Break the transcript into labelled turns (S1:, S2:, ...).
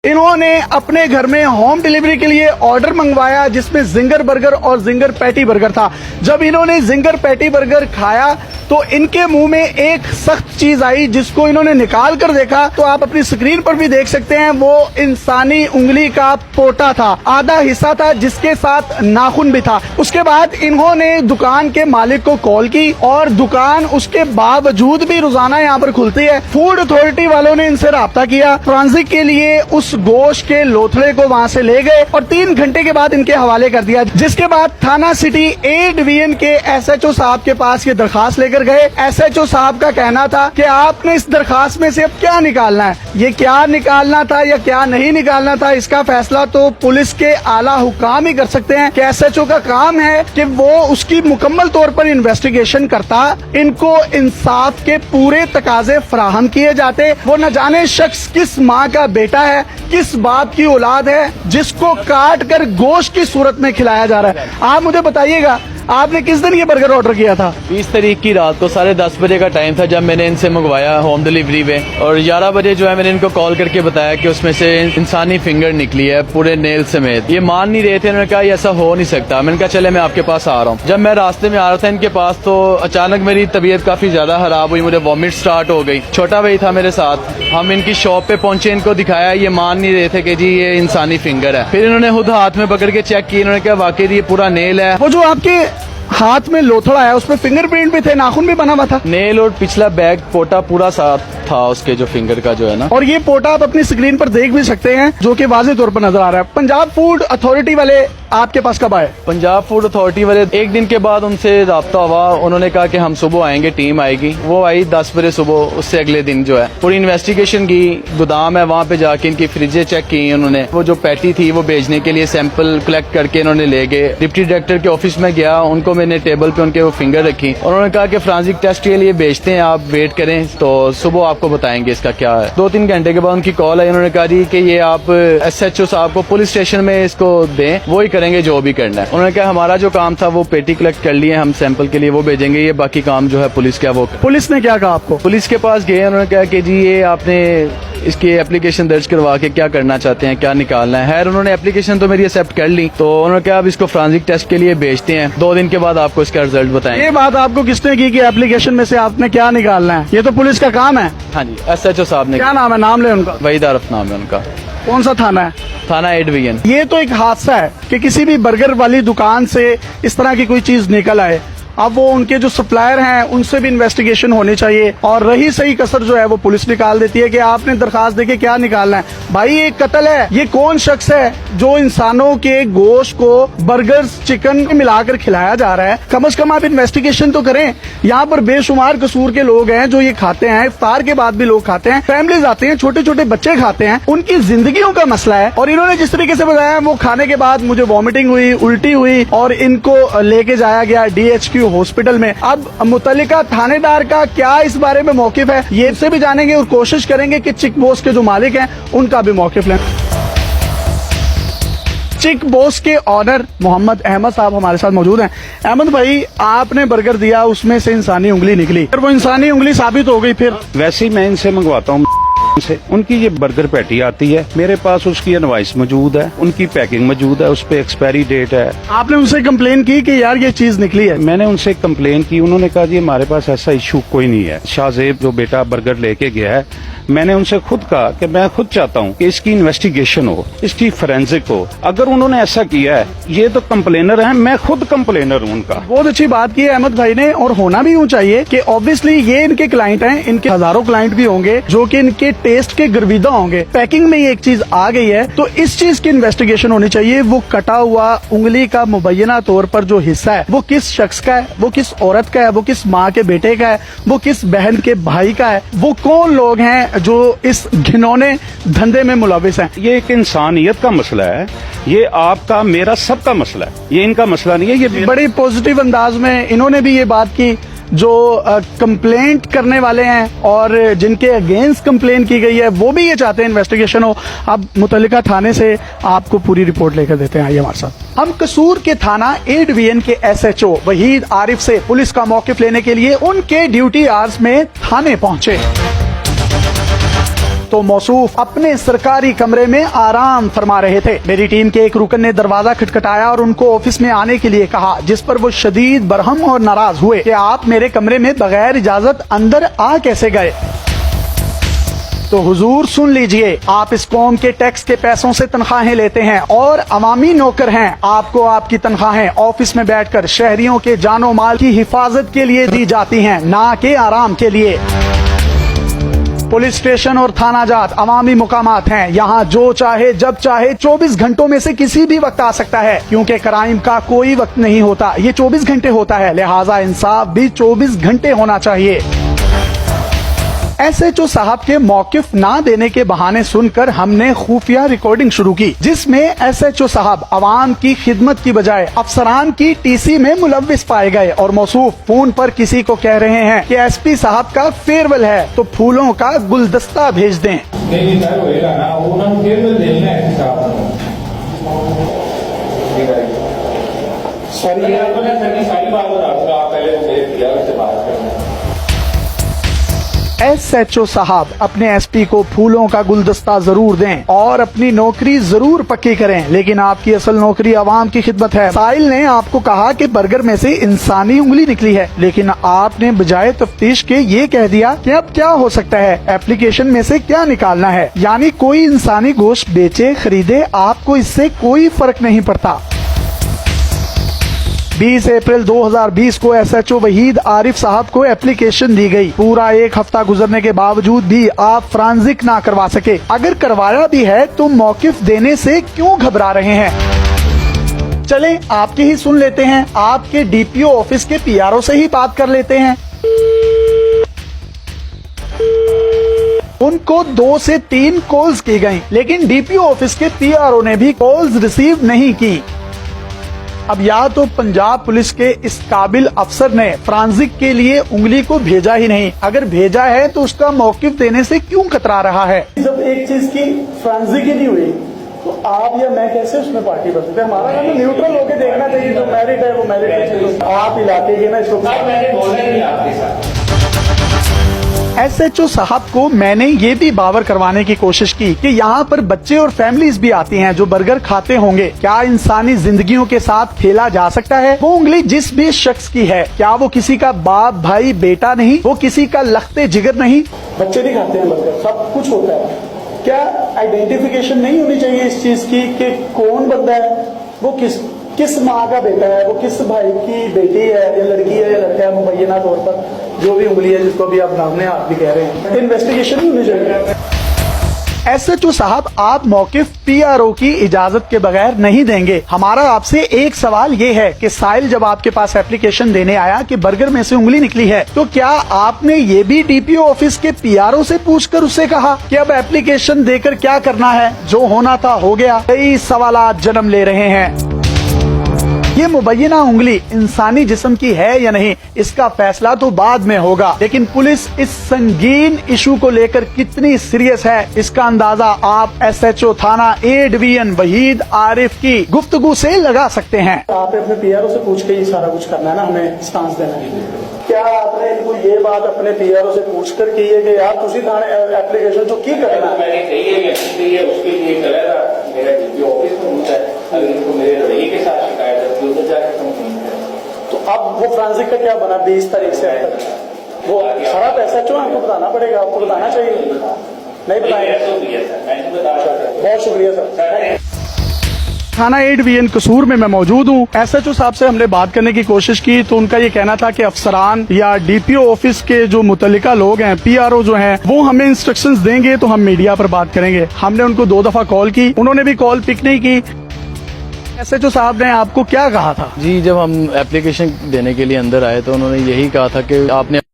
S1: इन्होंने अपने घर में होम डिलीवरी के लिए ऑर्डर मंगवाया जिसमें जिंगर बर्गर और जिंगर पैटी बर्गर था। जब इन्होंने जिंगर पैटी बर्गर खाया तो इनके मुंह में एक सख्त चीज आई जिसको इन्होंने निकाल कर देखा तो आप अपनी स्क्रीन पर भी देख सकते हैं, वो इंसानी उंगली का पोटा था, आधा हिस्सा था जिसके साथ नाखून भी था। उसके बाद इन्होंने दुकान के मालिक को कॉल की और दुकान उसके बावजूद भी रोजाना यहाँ पर खुलती है। फूड अथॉरिटी वालों ने इनसे राब्ता किया, ट्रांजिट के लिए उस गोश्त के लोथड़े को वहाँ से ले गए और 3 घंटे के बाद इनके हवाले कर दिया। जिसके बाद थाना सिटी ए डिवीजन के SHO साहब के पास ये दरखास्त लेकर गए। SHO साहब का कहना था कि आपने इस दरखास्त में से अब क्या निकालना है, ये क्या निकालना था या क्या नहीं निकालना था, इसका फैसला तो पुलिस के आला हुकाम ही कर सकते हैं। कि SHO का काम है कि वो उसकी मुकम्मल तौर पर इन्वेस्टिगेशन करता, इनको इंसाफ के पूरे तकाजे फराहम किए जाते। वो न जाने शख्स किस माँ का बेटा है, किस बाप की औलाद है जिसको काट कर गोश्त की सूरत में खिलाया जा रहा है। आप मुझे बताइएगा, आपने किस दिन ये बर्गर ऑर्डर किया था?
S2: 20 तारीख की रात को 10:30 बजे का टाइम था जब मैंने इनसे मंगवाया होम डिलीवरी में, और 11 बजे जो है मैंने इनको कॉल करके बताया कि उसमें से इंसानी फिंगर निकली है पूरे नेल समेत। ये मान नहीं रहे थे, उन्होंने कहा ये ऐसा हो नहीं सकता। मैंने कहा चले मैं आपके पास आ रहा हूँ। जब मैं रास्ते में आ रहा था इनके पास तो अचानक मेरी तबीयत काफी ज्यादा खराब हुई, मुझे वॉमिट स्टार्ट हो गई। छोटा भाई था मेरे साथ, हम इनकी शॉप पे पहुंचे, इनको दिखाया, ये मान नहीं रहे थे कि जी ये इंसानी फिंगर है। फिर इन्होंने खुद हाथ में पकड़ के चेक किया, इन्होंने कहा वाकई ये पूरा नेल है।
S1: वो जो आपके हाथ में लोथड़ा है उसमें फिंगरप्रिंट भी थे, नाखून भी बना हुआ था।
S2: नेल और पिछला बैग पोटा पूरा साथ था उसके, जो फिंगर का जो है ना।
S1: और ये पोटा आप अपनी स्क्रीन पर देख भी सकते हैं जो कि वाज़ेह तौर पर नजर आ रहा है। पंजाब फूड अथॉरिटी वाले आपके पास कब आए?
S2: पंजाब फूड अथॉरिटी वाले 1 दिन के बाद उनसे राब्ता हुआ, उन्होंने कहा कि हम सुबह आएंगे, टीम आएगी। वो आई 10 बजे सुबह। उससे अगले दिन जो है पूरी इन्वेस्टिगेशन की, गोदाम है वहाँ पे जाके इनकी फ्रिजें चेक की उन्होंने। वो जो पैटी थी वो भेजने के लिए सैंपल कलेक्ट करके इन्होंने ले गए। डिप्टी डायरेक्टर के ऑफिस में गया, उनको मैंने टेबल पे उनके वो फिंगर रखी, उन्होंने कहा कि फोरेंसिक टेस्ट के लिए भेजते हैं, आप वेट करें तो सुबह आपको बताएंगे इसका क्या है। 2-3 घंटे के बाद उनकी कॉल आई, उन्होंने कहा जी कि ये आप SHO साहब को पुलिस स्टेशन में इसको दें, वो ही करेंगे जो भी करना है। उन्होंने कहा हमारा जो काम था वो पेटी कलेक्ट कर लिए, हम सैंपल के लिए वो भेजेंगे, ये बाकी काम जो है पुलिस का वो।
S1: पुलिस ने क्या कहा आपको?
S2: पुलिस के पास गए, उन्होंने कहा कि जी ये आपने इसकी एप्लीकेशन दर्ज करवा के क्या करना चाहते हैं, क्या निकालना है। खैर उन्होंने एप्लीकेशन तो मेरी एक्सेप्ट कर ली, तो उन्होंने कहा अब इसको फोरेंसिक टेस्ट के लिए भेजते हैं, 2 दिन के बाद आपको इसका रिजल्ट बताएंगे।
S1: ये बात आपको किसने की कि एप्लीकेशन में से आपने क्या निकालना है? ये तो पुलिस का काम है।
S2: हाँ जी, SHO साहब ने।
S1: क्या नाम है? नाम ले उनका।
S2: वहीद आरिफ नाम है उनका।
S1: कौन सा थाना है?
S2: थाना ए डिवीजन।
S1: ये तो एक हादसा है कि किसी भी बर्गर वाली दुकान से इस तरह की कोई चीज निकल आए। अब वो उनके जो सप्लायर हैं उनसे भी इन्वेस्टिगेशन होनी चाहिए, और रही सही कसर जो है वो पुलिस निकाल देती है कि आपने दरखास्त देके क्या निकालना है। भाई ये कत्ल है। ये कौन शख्स है जो इंसानों के गोश्त को बर्गर चिकन में मिलाकर खिलाया जा रहा है? कम से कम आप इन्वेस्टिगेशन तो करें। यहाँ पर बेशुमार कसूर के लोग हैं जो ये खाते हैं, इफ्तार के बाद भी लोग खाते हैं, फैमिलीज आते हैं, छोटे छोटे बच्चे खाते हैं, उनकी जिंदगियों का मसला है। और इन्होंने जिस तरीके से बताया वो खाने के बाद मुझे वॉमिटिंग हुई, उल्टी हुई और इनको लेके जाया गया DHQ हॉस्पिटल में। अब मुतल्लिका थानेदार का क्या इस बारे में मौकिफ है, ये से भी जानेंगे और कोशिश करेंगे कि चिक बॉस के जो मालिक हैं उनका भी मौकिफ लें। चिक बॉस के ऑनर मोहम्मद अहमद साहब हमारे साथ मौजूद हैं। अहमद भाई, आपने बर्गर दिया, उसमें से इंसानी उंगली निकली, फिर वो इंसानी उंगली साबित हो गई, फिर?
S3: वैसे ही मैं इनसे मंगवाता हूँ से, उनकी ये बर्गर पैटी आती है, मेरे पास उसकी इनवॉइस मौजूद है, उनकी पैकिंग मौजूद है, उस पे एक्सपायरी डेट है।
S1: आपने उनसे कंप्लेन की कि यार ये चीज निकली है?
S3: मैंने उनसे कंप्लेन की, उन्होंने कहा जी हमारे पास ऐसा इशू कोई नहीं है। शाहजेब जो बेटा बर्गर लेके गया है, मैंने उनसे खुद कहा कि मैं खुद चाहता हूं कि इसकी इन्वेस्टिगेशन हो, इसकी फोरेंसिक हो। अगर उन्होंने ऐसा किया है, ये तो कंप्लेनर है, मैं खुद कंप्लेनर हूं उनका।
S1: बहुत अच्छी बात की है अहमद भाई ने, और होना भी यूं चाहिए कि ऑब्वियसली ये इनके क्लाइंट हैं, इनके हजारों क्लाइंट भी होंगे जो कि इनके टेस्ट के गर्विदा होंगे। पैकिंग में ये एक चीज आ गई है तो इस चीज की इन्वेस्टिगेशन होनी चाहिए। वो कटा हुआ उंगली का मुबैना तौर पर जो हिस्सा है वो किस शख्स का है, वो किस औरत का है, वो किस माँ के बेटे का है, वो किस बहन के भाई का है, वो कौन लोग हैं जो इस घिनौने धंधे में मुलविस हैं।
S3: ये एक इंसानियत का मसला है, ये आपका मेरा सबका मसला है, ये इनका मसला नहीं है। ये
S1: बड़ी पॉजिटिव अंदाज में इन्होंने भी ये बात की जो कंप्लेंट करने वाले हैं और जिनके अगेंस्ट कंप्लेन की गई है वो भी ये चाहते हैं इन्वेस्टिगेशन हो। अब मुतल्लिका थाने से आपको पूरी रिपोर्ट लेकर देते हैं, आइए हमारे साथ। हम कसूर के थाना ए डिवीजन के SHO वहीद आरिफ से पुलिस का मौकिफ लेने के लिए उनके ड्यूटी आवर्स में थाने पहुंचे। तो मौसूफ अपने सरकारी कमरे में आराम फरमा रहे थे। मेरी टीम के एक रुकन ने दरवाजा खटखटाया और उनको ऑफिस में आने के लिए कहा, जिस पर वो शदीद बरहम और नाराज हुए कि आप मेरे कमरे में बगैर इजाजत अंदर आ कैसे गए। तो हुजूर सुन लीजिए, आप इस कौम के टैक्स के पैसों से तनख्वाहें लेते हैं और अवामी नौकर हैं। आपको आपकी तनख्वाहें ऑफिस में बैठकर शहरियों के जानो माल की हिफाजत के लिए दी जाती हैं, ना कि आराम के लिए। पुलिस स्टेशन और थाना जात अवामी मुकामात हैं। यहाँ जो चाहे जब चाहे 24 घंटों में से किसी भी वक्त आ सकता है, क्योंकि क्राइम का कोई वक्त नहीं होता, ये 24 घंटे होता है। लिहाजा इंसाफ भी 24 घंटे होना चाहिए। SHO साहब के मौकिफ ना देने के बहाने सुनकर हमने खुफिया रिकॉर्डिंग शुरू की, जिसमें SHO साहब अवाम की खिदमत की बजाय अफसरान की TC में मुलव्विस पाए गए और मौसूफ फोन पर किसी को कह रहे हैं कि SP साहब का फेयरवेल है तो फूलों का गुलदस्ता भेज दें।
S4: नहीं सर होएगा ना, वो ना फेयरवेल देना है साहब सर। ये आपने सारी बात बता, आप पहले मेरे पीआर से बात करना।
S1: SHO साहब अपने SP को फूलों का गुलदस्ता जरूर दें और अपनी नौकरी जरूर पक्की करें, लेकिन आपकी असल नौकरी आवाम की खिदमत है। साहिल ने आपको कहा कि बर्गर में से इंसानी उंगली निकली है, लेकिन आपने बजाय तफ्तीश के ये कह दिया कि अब क्या हो सकता है, एप्लीकेशन में से क्या निकालना है। यानी कोई इंसानी गोश्त बेचे खरीदे, आपको इससे कोई फर्क नहीं पड़ता। 20 अप्रैल 2020 को SHO वहीद आरिफ साहब को एप्लीकेशन दी गई। पूरा एक हफ्ता गुजरने के बावजूद भी आप फ्रांजिक ना करवा सके। अगर करवाया भी है तो मौकिफ देने से क्यों घबरा रहे हैं। चलें आपके ही सुन लेते हैं, आपके DPO ऑफिस के PRO से ही बात कर लेते हैं। उनको 2 से 3 कॉल्स की गयी, लेकिन DPO ऑफिस के PRO ने भी कॉल्स रिसीव नहीं की। अब या तो पंजाब पुलिस के इस काबिल अफसर ने फ्रांजिक के लिए उंगली को भेजा ही नहीं, अगर भेजा है तो उसका मौकिफ देने से क्यों कतरा रहा है। जब एक चीज की फ्रांजिक ही नहीं हुई तो आप या मैं कैसे उसमें पार्टी कर सकते हैं। हमारा काम न्यूट्रल होकर देखना चाहिए, जो मैरिट है वो मैरिट है। आप इलाके के ना इसको मैंने बोला ही नहीं आपके साथ। SHO साहब को मैंने ये भी बावर करवाने की कोशिश की कि यहाँ पर बच्चे और फैमिलीज भी आती हैं जो बर्गर खाते होंगे। क्या इंसानी जिंदगियों के साथ खेला जा सकता है। वो उंगली जिस भी शख्स की है, क्या वो किसी का बाप भाई बेटा नहीं, वो किसी का लख्ते जिगर नहीं। बच्चे नहीं खाते हैं बर्गर, सब कुछ होता है। क्या आइडेंटिफिकेशन नहीं होनी चाहिए इस चीज की कि कौन बंदा है, वो किस माँ का बेटा है, वो किस भाई की बेटी है या लड़की है या लड़का है। मुबैना तौर पर जो भी उंगली है जिसको भी आप नामने आप भी कह रहे हैं, इन्वेस्टिगेशन नहीं होनी चाहिए। SHO साहब आप मौकिफ PRO की इजाजत के बगैर नहीं देंगे। हमारा आपसे एक सवाल ये है कि साहिल जब आपके पास एप्लीकेशन देने आया कि बर्गर में से उंगली निकली है, तो क्या आपने ये भी DPO ऑफिस के PRO से पूछकर उससे कहा कि अब एप्लीकेशन देकर क्या करना है, जो होना था हो गया। कई सवालात जन्म ले रहे हैं। ये मुबैना उंगली इंसानी जिस्म की है या नहीं, इसका फैसला तो बाद में होगा, लेकिन पुलिस इस संगीन इशू को लेकर कितनी सीरियस है, इसका अंदाजा आप SHO थाना A डिवीजन वहीद आरिफ की गुफ्तगू से लगा सकते हैं। आप अपने PRO से पूछ के ये सारा कुछ करना है ना, हमें स्टांस देना है। क्या आपने इनको ये बात अपने PRO से पूछ कर की है कि यार तुसी थाने एप्लीकेशन जो की करना
S4: मैंने कही है उसके लिए गलत है। मेरा DPO ऑफिस में होता है, अगर इनको मेरे रवैये के साथ शिकायत है तो उधर जाकर तो अब वो फ्रांजिक का क्या बना 20 तारीख से अब तक वो सारा पैसा क्यों आपको बताना पड़ेगा, आपको बताना चाहिए। नहीं बताया, बहुत शुक्रिया सर। थाना A डिवीजन कसूर में मैं मौजूद हूँ। SHO साहब से हमने बात करने की कोशिश की तो उनका ये कहना था कि अफसरान या DPO ऑफिस के जो मुतल्लिका लोग हैं, PRO जो हैं, वो हमें इंस्ट्रक्शंस देंगे तो हम मीडिया पर बात करेंगे। हमने उनको 2 दफा कॉल की, उन्होंने भी कॉल पिक नहीं की। SHO साहब ने आपको क्या कहा था।
S2: जी, जब हम एप्लीकेशन देने के लिए अंदर आए तो उन्होंने यही कहा था कि आपने